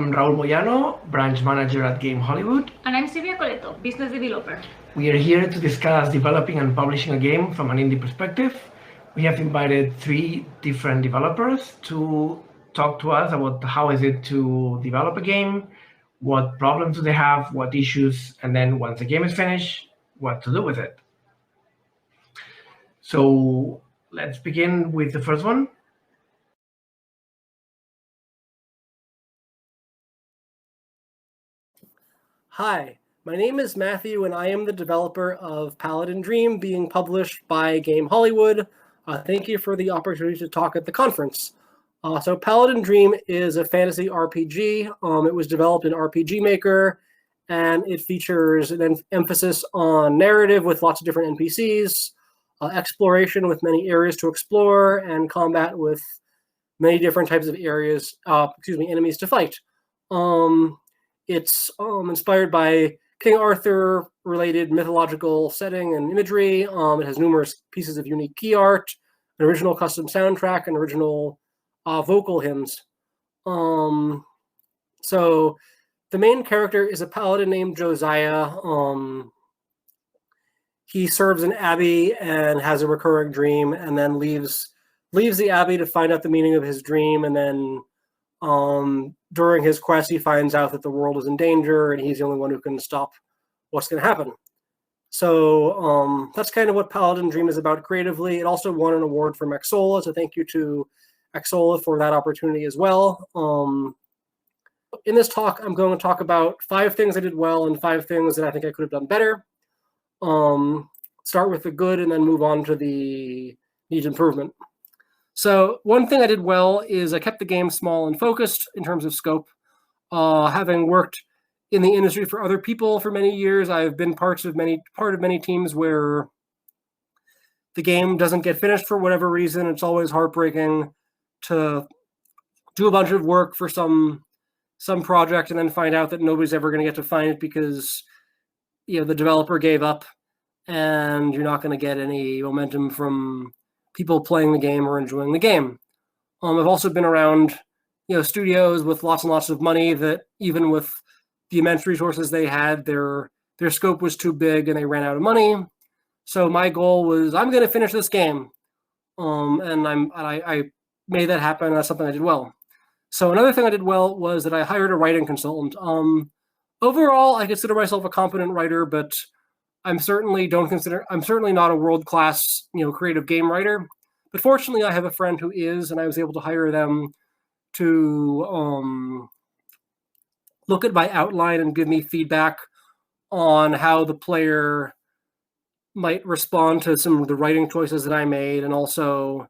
I'm Raul Moyano, branch manager at Game Hollywood. And I'm Silvia Coeto, business developer. We are here to discuss developing and publishing a game from an indie perspective. We have invited 3 different developers to talk to us about how is it to develop a game, what problems do they have, what issues, and then once the game is finished, what to do with it. So let's begin with the first one. Hi, my name is Matthew, and I am the developer of Paladin Dream, being published by Game Hollywood. Thank you for the opportunity to talk at the conference. So Paladin Dream is a fantasy RPG. It was developed in RPG Maker, and it features an emphasis on narrative with lots of different NPCs, exploration with many areas to explore, and combat with many different types of enemies to fight. It's inspired by King Arthur-related mythological setting and imagery. It has numerous pieces of unique key art, an original custom soundtrack, and original vocal hymns. So the main character is a paladin named Josiah. He serves an abbey and has a recurring dream, and then leaves the abbey to find out the meaning of his dream, and then during his quest, he finds out that the world is in danger and he's the only one who can stop what's going to happen. So that's kind of what Paladin Dream is about creatively. It also won an award from Xsolla, so thank you to Xsolla for that opportunity as well. In this talk, I'm going to talk about 5 things I did well and 5 things that I think I could have done better. Start with the good and then move on to the needs improvement. So one thing I did well is I kept the game small and focused in terms of scope. Having worked in the industry for other people for many years, I've been part of many teams where the game doesn't get finished for whatever reason. It's always heartbreaking to do a bunch of work for some project and then find out that nobody's ever going to get to find it because the developer gave up and you're not going to get any momentum from people playing the game or enjoying the game. I've also been around, studios with lots and lots of money that even with the immense resources they had, their scope was too big and they ran out of money. So my goal was, I'm going to finish this game, and I made that happen. That's something I did well. So another thing I did well was that I hired a writing consultant. Overall, I consider myself a competent writer, but I'm certainly not a world-class, creative game writer. But fortunately, I have a friend who is, and I was able to hire them to look at my outline and give me feedback on how the player might respond to some of the writing choices that I made, and also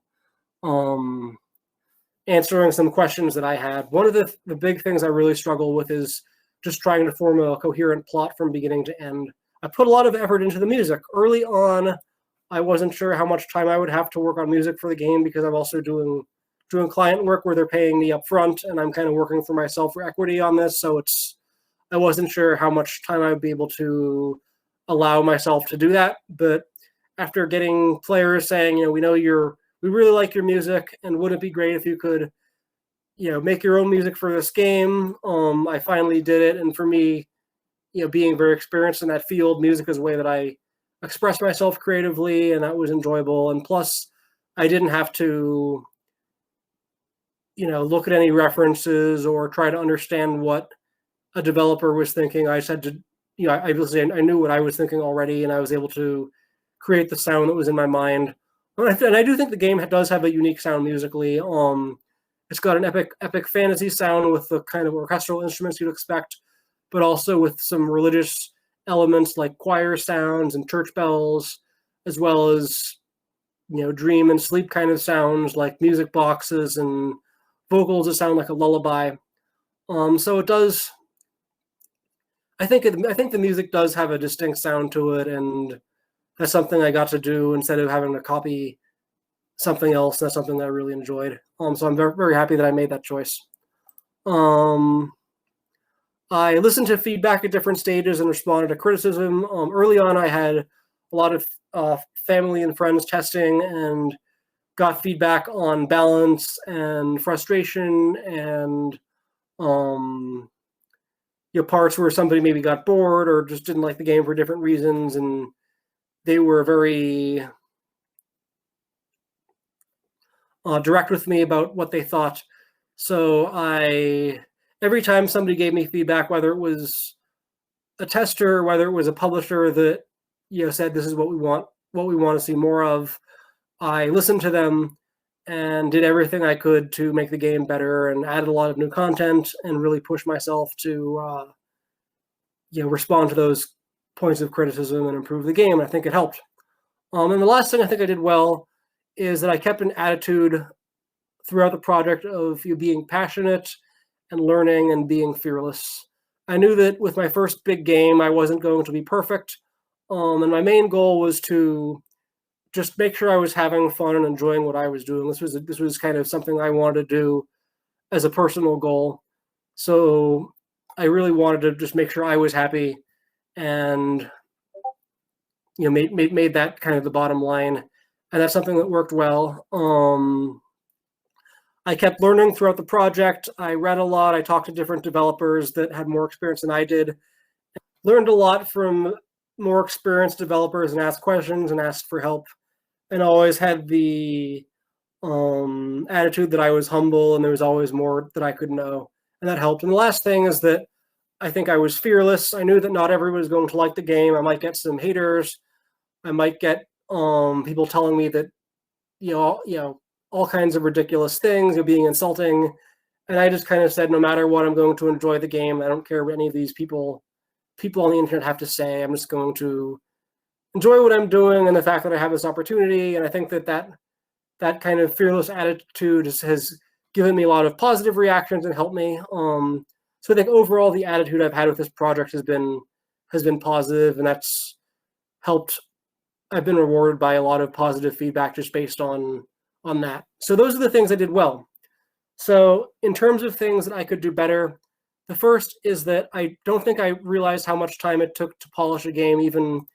answering some questions that I had. One of the big things I really struggle with is just trying to form a coherent plot from beginning to end. I put a lot of effort into the music. Early on, I wasn't sure how much time I would have to work on music for the game because I'm also doing client work where they're paying me up front, and I'm kind of working for myself for equity on this. So I wasn't sure how much time I would be able to allow myself to do that. But after getting players saying, we really like your music, and wouldn't it be great if you could, make your own music for this game? I finally did it, and for me, being very experienced in that field, music is a way that I express myself creatively, and that was enjoyable. And plus, I didn't have to, look at any references or try to understand what a developer was thinking. I just had to, I knew what I was thinking already, and I was able to create the sound that was in my mind. And I do think the game does have a unique sound musically. It's got an epic fantasy sound with the kind of orchestral instruments you'd expect, but also with some religious elements like choir sounds and church bells, as well as, dream and sleep kind of sounds like music boxes and vocals that sound like a lullaby. So it does. I think the music does have a distinct sound to it, and that's something I got to do instead of having to copy something else. That's something that I really enjoyed. So I'm very, very happy that I made that choice. I listened to feedback at different stages and responded to criticism. Early on, I had a lot of family and friends testing and got feedback on balance and frustration and Parts where somebody maybe got bored or just didn't like the game for different reasons, and they were very direct with me about what they thought. So every time somebody gave me feedback, whether it was a tester, whether it was a publisher that said this is what we want to see more of, I listened to them and did everything I could to make the game better and added a lot of new content and really push myself to respond to those points of criticism and improve the game. I think it helped. And the last thing I think I did well is that I kept an attitude throughout the project of being passionate and learning and being fearless. I knew that with my first big game, I wasn't going to be perfect. And my main goal was to just make sure I was having fun and enjoying what I was doing. This was kind of something I wanted to do as a personal goal. So I really wanted to just make sure I was happy and made that kind of the bottom line. And that's something that worked well. I kept learning throughout the project. I read a lot. I talked to different developers that had more experience than I did. Learned a lot from more experienced developers and asked questions and asked for help. And always had the attitude that I was humble and there was always more that I could know. And that helped. And the last thing is that I think I was fearless. I knew that not everyone was going to like the game. I might get some haters. I might get people telling me that, all kinds of ridiculous things, being insulting. And I just kind of said, no matter what, I'm going to enjoy the game. I don't care what any of these people on the internet have to say. I'm just going to enjoy what I'm doing and the fact that I have this opportunity. And I think that kind of fearless attitude has given me a lot of positive reactions and helped me. So I think overall the attitude I've had with this project has been positive, and that's helped. I've been rewarded by a lot of positive feedback just based on that. So those are the things I did well. So in terms of things that I could do better, the first is that I don't think I realized how much time it took to polish a game, even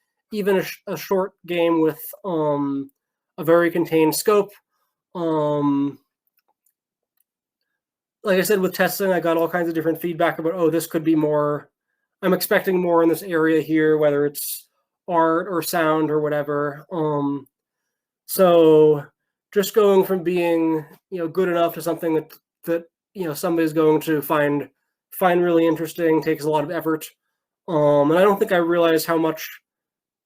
a short game with a very contained scope. Like I said, with testing, I got all kinds of different feedback about, this could be more. I'm expecting more in this area here, whether it's art or sound or whatever. So just going from being good enough to something that somebody's going to find really interesting takes a lot of effort. And I don't think I realized how much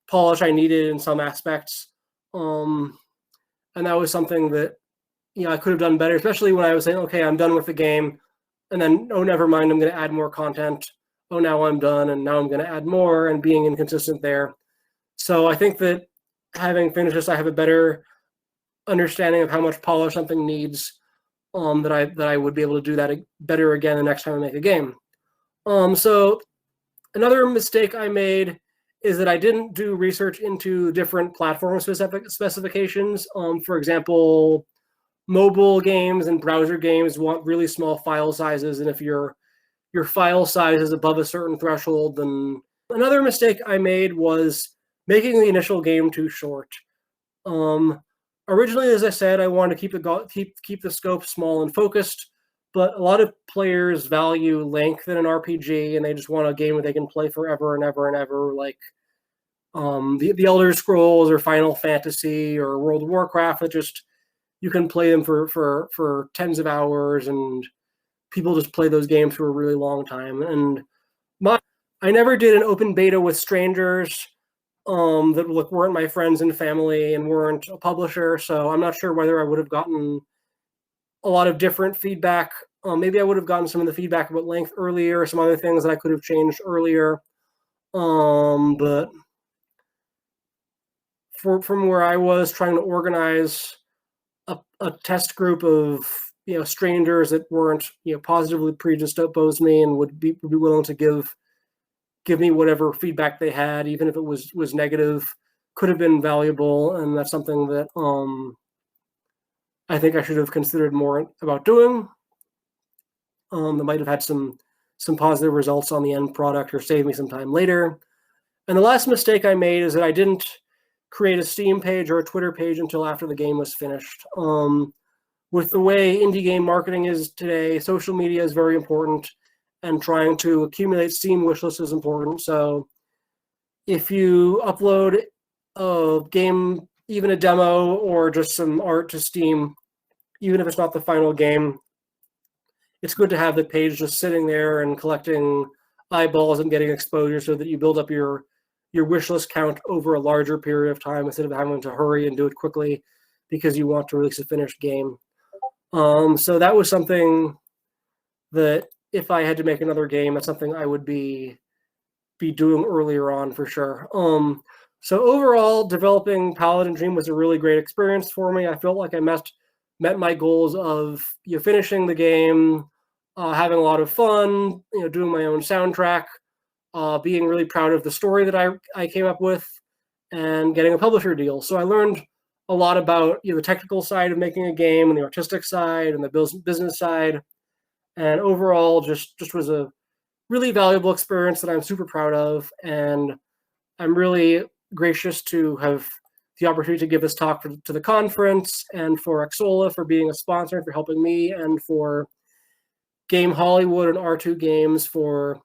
polish I needed in some aspects. And that was something that I could have done better, especially when I was saying, okay, I'm done with the game, and then, never mind, I'm going to add more content. Now I'm done, and now I'm going to add more, and being inconsistent there. So I think that having finished this, I have a better understanding of how much polish something needs, that I would be able to do that better again the next time I make a game. So another mistake I made is that I didn't do research into different platform specifications. For example, mobile games and browser games want really small file sizes, and if your file size is above a certain threshold, then another mistake I made was making the initial game too short. Originally, as I said, I wanted to keep the scope small and focused, but a lot of players value length in an RPG, and they just want a game that they can play forever and ever and ever, like the Elder Scrolls or Final Fantasy or World of Warcraft. That just you can play them for tens of hours, and people just play those games for a really long time. And I never did an open beta with strangers that weren't my friends and family and weren't a publisher. So I'm not sure whether I would have gotten a lot of different feedback. Maybe I would have gotten some of the feedback about length earlier, some other things that I could have changed earlier. But from where I was trying to organize a test group of strangers that weren't positively predisposed to me and would be willing to give me whatever feedback they had, even if it was negative, could have been valuable. And that's something that I think I should have considered more about doing. That might have had some positive results on the end product or save me some time later. And the last mistake I made is that I didn't create a Steam page or a Twitter page until after the game was finished. with the way indie game marketing is today, social media is very important, and trying to accumulate Steam wishlists is important. So if you upload a game, even a demo or just some art to Steam, even if it's not the final game, it's good to have the page just sitting there and collecting eyeballs and getting exposure so that you build up your wish list count over a larger period of time instead of having to hurry and do it quickly because you want to release a finished game. So that was something that if I had to make another game, that's something I would be doing earlier on for sure. So overall, developing Paladin Dream was a really great experience for me. I felt like I met my goals of finishing the game, having a lot of fun, doing my own soundtrack, being really proud of the story that I came up with, and getting a publisher deal. So I learned a lot about the technical side of making a game and the artistic side and the business side, and overall just was a really valuable experience that I'm super proud of, and I'm really gracious to have the opportunity to give this talk to the conference, and for Xsola for being a sponsor, for helping me, and for Game Hollywood and R2 Games for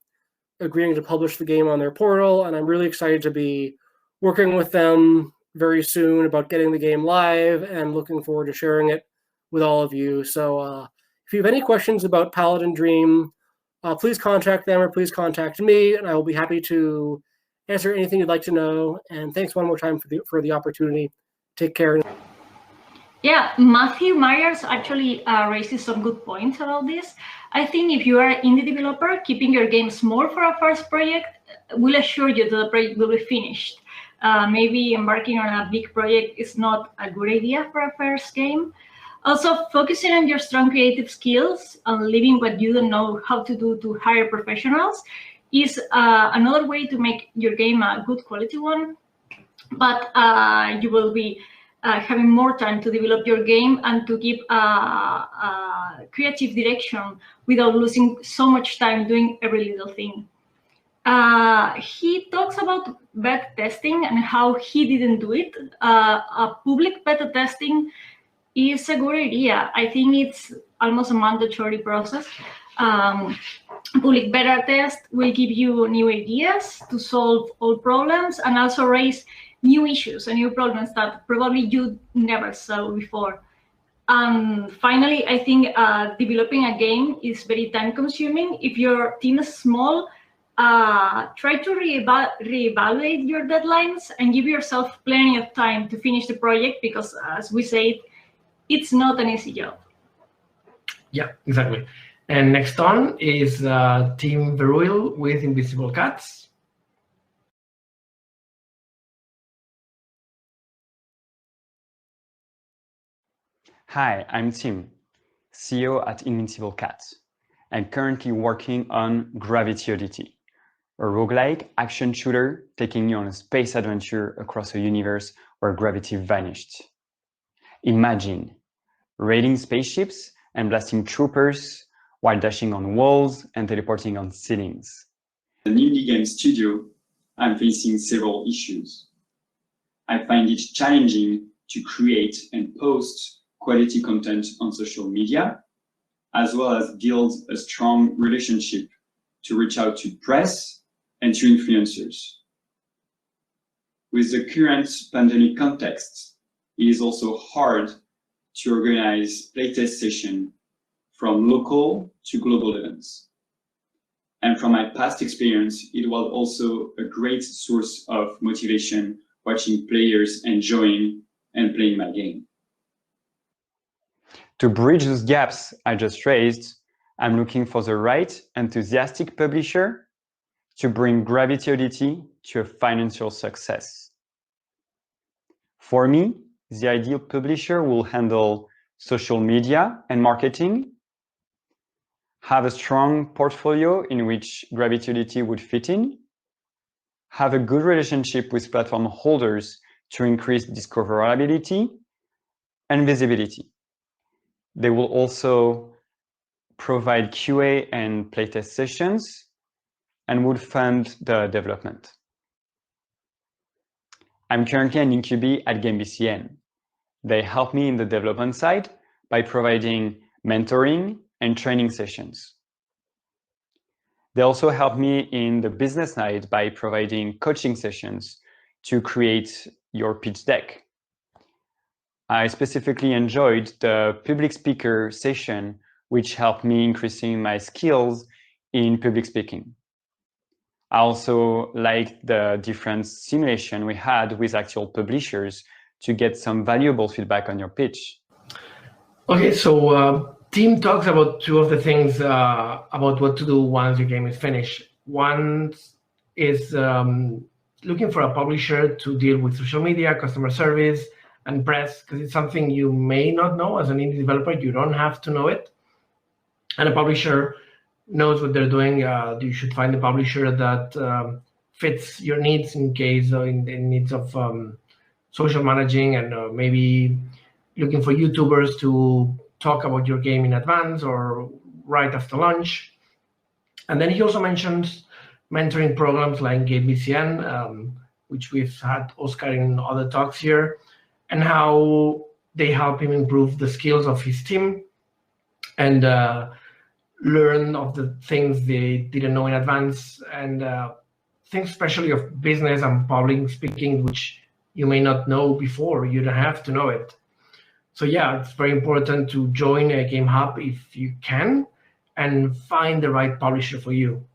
agreeing to publish the game on their portal. And I'm really excited to be working with them very soon about getting the game live, and looking forward to sharing it with all of you. So if you have any questions about Paladin Dream, please contact them or please contact me, and I will be happy to answer anything you'd like to know. And thanks one more time for the opportunity. Take care. Yeah, Matthew Myers actually raises some good points about this. I think if you are an indie developer, keeping your game small for a first project will assure you that the project will be finished. Maybe embarking on a big project is not a good idea for a first game. Also, focusing on your strong creative skills and leaving what you don't know how to do to hire professionals is another way to make your game a good quality one. But you will be having more time to develop your game and to give creative direction without losing so much time doing every little thing. He talks about beta testing and how he didn't do it. A public beta testing is a good idea. I think it's almost a mandatory process. Public beta test will give you new ideas to solve old problems, and also raise new issues and new problems that probably you never saw before. And finally, I think developing a game is very time consuming. If your team is small, try to reevaluate your deadlines and give yourself plenty of time to finish the project, because as we said, it's not an easy job. Yeah, exactly. And next on is Team Verrouil with Invisible Cats. Hi, I'm Tim, CEO at Invincible Cats, and currently working on Gravity Oddity, a roguelike action shooter taking you on a space adventure across a universe where gravity vanished. Imagine raiding spaceships and blasting troopers while dashing on walls and teleporting on ceilings. As an indie game studio, I'm facing several issues. I find it challenging to create and post quality content on social media, as well as build a strong relationship to reach out to press and to influencers. With the current pandemic context, it is also hard to organize playtest sessions from local to global events. And from my past experience, it was also a great source of motivation watching players enjoying and playing my game. To bridge those gaps I just raised, I'm looking for the right enthusiastic publisher to bring Gravity Oddity to a financial success. For me, the ideal publisher will handle social media and marketing, have a strong portfolio in which Gravity Oddity would fit in, have a good relationship with platform holders to increase discoverability and visibility. They will also provide QA and playtest sessions and would fund the development. I'm currently an incubee at GameBCN. They help me in the development side by providing mentoring and training sessions. They also help me in the business side by providing coaching sessions to create your pitch deck. I specifically enjoyed the public speaker session, which helped me increasing my skills in public speaking. I also liked the different simulation we had with actual publishers to get some valuable feedback on your pitch. Okay, so Tim talks about two of the things about what to do once your game is finished. One is looking for a publisher to deal with social media, customer service, and press, because it's something you may not know as an indie developer. You don't have to know it. And a publisher knows what they're doing. You should find a publisher that fits your needs in case in the needs of social managing and maybe looking for YouTubers to talk about your game in advance or right after launch. And then he also mentions mentoring programs like GateBCN, which we've had Oscar in other talks here, and how they help him improve the skills of his team and learn of the things they didn't know in advance, and things especially of business and public speaking, which you may not know before. You don't have to know it. So yeah, it's very important to join a game hub if you can and find the right publisher for you.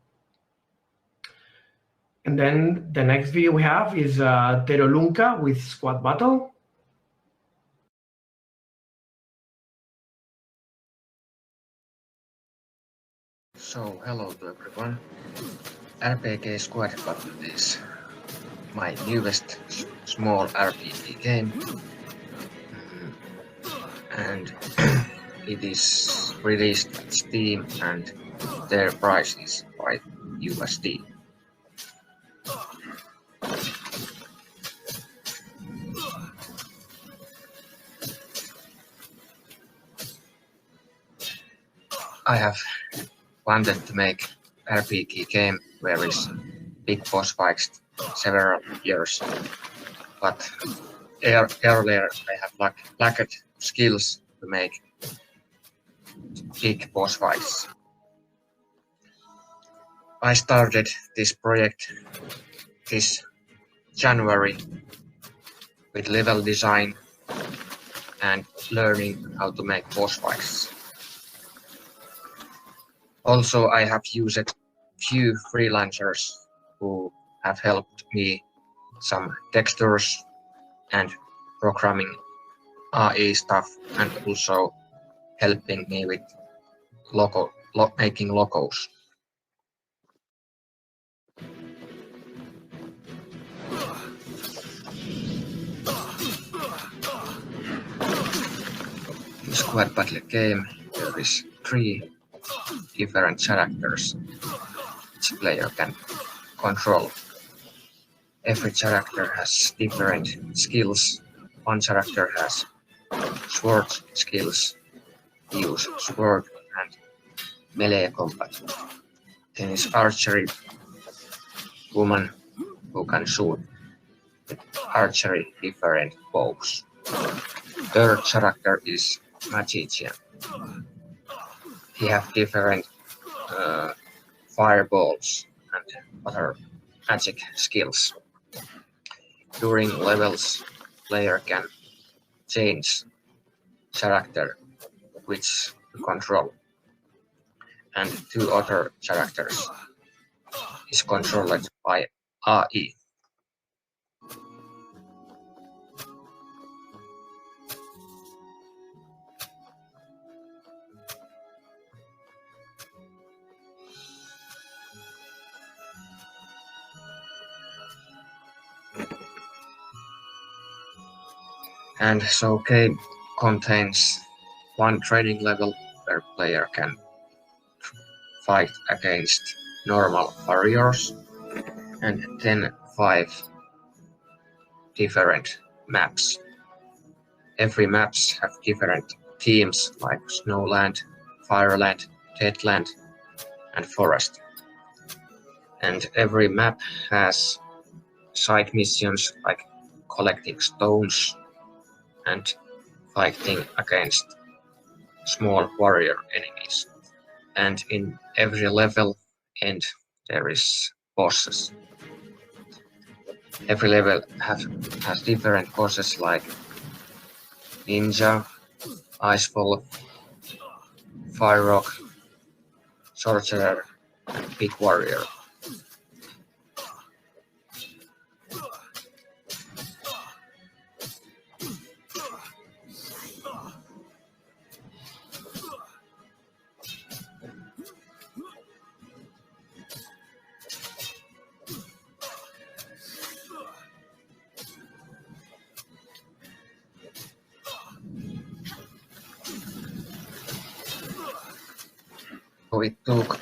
And then the next video we have is Tero Lunkka with Squad Battle. So, hello to everyone. RPG Squad Battle is my newest small RPG game. And it is released at Steam and their price is $5 USD. I have wanted to make RPG game where is big boss fights several years, but earlier I have lacked skills to make big boss fights. I started this project this January with level design and learning how to make boss fights. Also, I have used few freelancers who have helped me some textures and programming AI stuff, and also helping me with making logos. In Squad Battle game, there is 3 different characters each player can control. Every character has different skills. One character has sword skills, use sword and melee combat. Then is archery woman who can shoot with archery different bows. Third character is magician. He have different fireballs and other magic skills. During levels, player can change character which to control, and 2 other characters is controlled by AI. And so game contains 1 training level where player can fight against normal warriors, and then 5 different maps. Every maps have different themes like Snowland, Fireland, Deadland, and Forest. And every map has side missions like collecting stones and fighting against small warrior enemies. And in every level end there is bosses. Every level has different bosses like Ninja, Icefall, Fire Rock, Sorcerer, and Big Warrior. So it took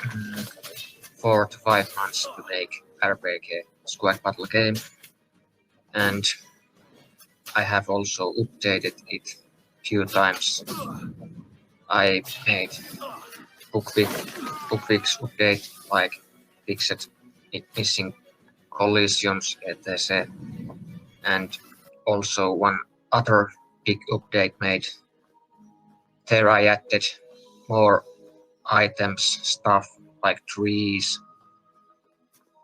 4 to 5 months to make RPG squad battle game, and I have also updated it few times. I made book fix update, like fixed missing collisions, etc. And also one other big update made. There I added more items, stuff like trees,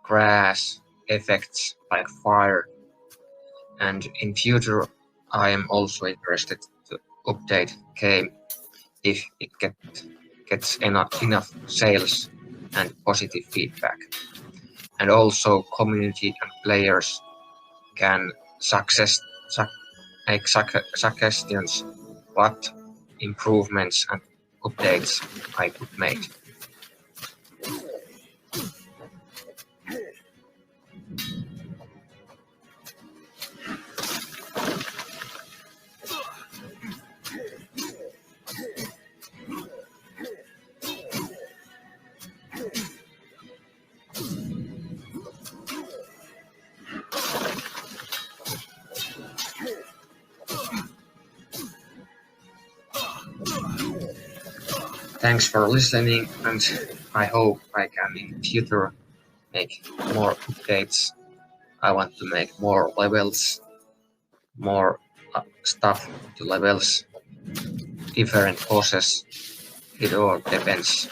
grass, effects like fire. And in future, I am also interested to update game if it gets enough sales and positive feedback. And also community and players can make suggestions what improvements and updates I could make. Thanks for listening, and I hope I can in future make more updates. I want to make more levels, more stuff to levels, different bosses. It all depends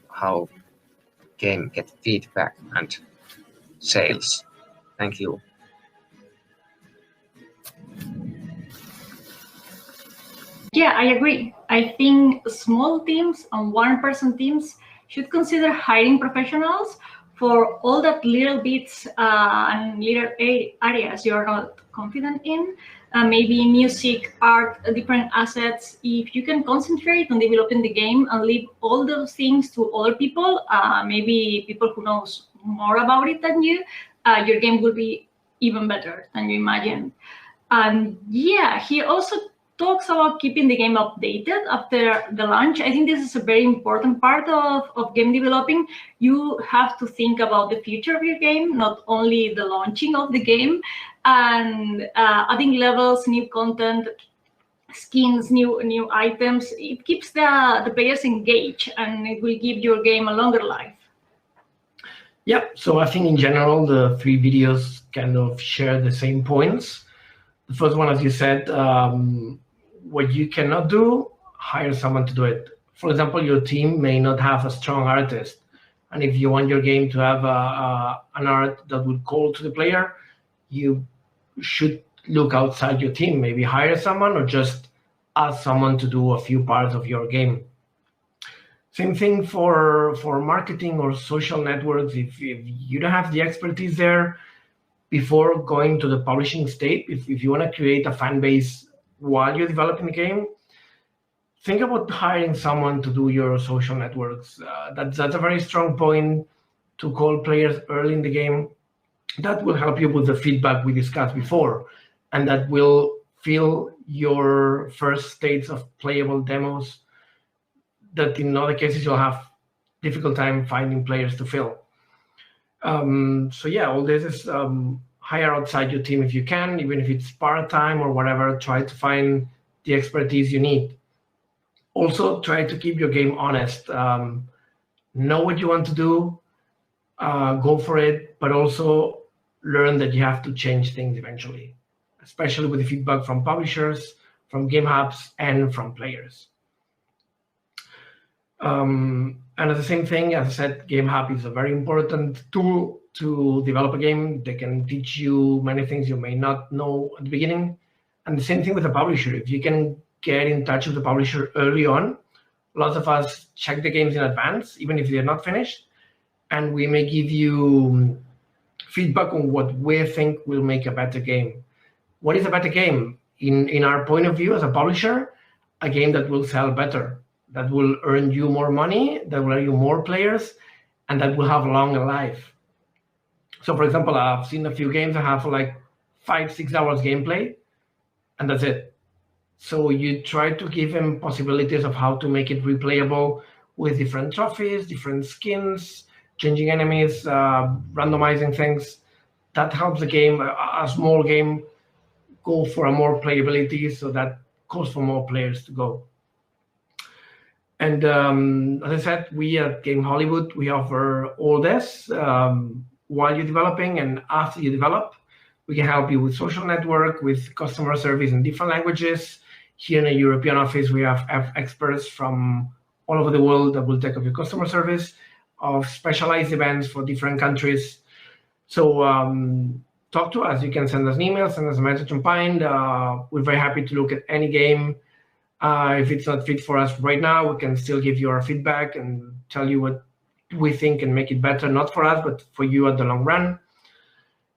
how game get feedback and sales. Thank you. Yeah, I agree. I think small teams and one-person teams should consider hiring professionals for all that little bits and little areas you're not confident in. Maybe music, art, different assets. If you can concentrate on developing the game and leave all those things to other people, maybe people who knows more about it than you, your game will be even better than you imagined. And yeah, he also talks about keeping the game updated after the launch. I think this is a very important part of game developing. You have to think about the future of your game, not only the launching of the game, and adding levels, new content, skins, new items. It keeps the players engaged, and it will give your game a longer life. Yeah, so I think in general, the 3 videos kind of share the same points. The first one, as you said, what you cannot do, hire someone to do it. For example, your team may not have a strong artist. And if you want your game to have an art that would call to the player, you should look outside your team, maybe hire someone or just ask someone to do a few parts of your game. Same thing for marketing or social networks. If you don't have the expertise there, before going to the publishing state, if you want to create a fan base while you're developing the game, think about hiring someone to do your social networks. That's a very strong point, to call players early in the game. That will help you with the feedback we discussed before, and that will fill your first states of playable demos that in other cases you'll have difficult time finding players to fill. So yeah, all this is hire outside your team if you can, even if it's part-time or whatever. Try to find the expertise you need. Also, try to keep your game honest. Know what you want to do, go for it, but also learn that you have to change things eventually, especially with the feedback from publishers, from game hubs, and from players. And at the same thing, as I said, Game Hub is a very important tool to develop a game. They can teach you many things you may not know at the beginning. And the same thing with the publisher. If you can get in touch with the publisher early on, lots of us check the games in advance, even if they're not finished, and we may give you feedback on what we think will make a better game. What is a better game? In our point of view as a publisher, a game that will sell better, that will earn you more money, that will earn you more players, and that will have a longer life. So for example, I've seen a few games that have like 5-6 hours gameplay, and that's it. So you try to give them possibilities of how to make it replayable with different trophies, different skins, changing enemies, randomizing things. That helps the game, a small game, go for a more playability, so that calls for more players to go. And as I said, we at Game Hollywood, we offer all this while you're developing and after you develop. We can help you with social network, with customer service in different languages. Here in the European office, we have experts from all over the world that will take up your customer service, of specialized events for different countries. So talk to us. You can send us an email, send us a message on Pine. We're very happy to look at any game. If it's not fit for us right now, we can still give you our feedback and tell you what we think and make it better, not for us, but for you at the long run.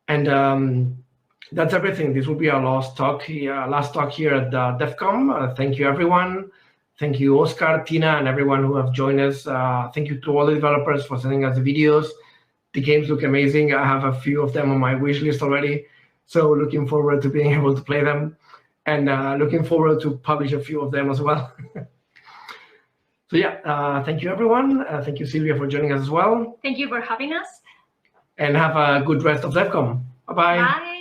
And that's everything. This will be our last talk here at DEF CON. Thank you, everyone. Thank you, Oscar, Tina, and everyone who have joined us. Thank you to all the developers for sending us the videos. The games look amazing. I have a few of them on my wish list already. So looking forward to being able to play them, and looking forward to publish a few of them as well. So yeah, thank you, everyone. Thank you, Silvia, for joining us as well. Thank you for having us. And have a good rest of DEF CON. Bye-bye. Bye.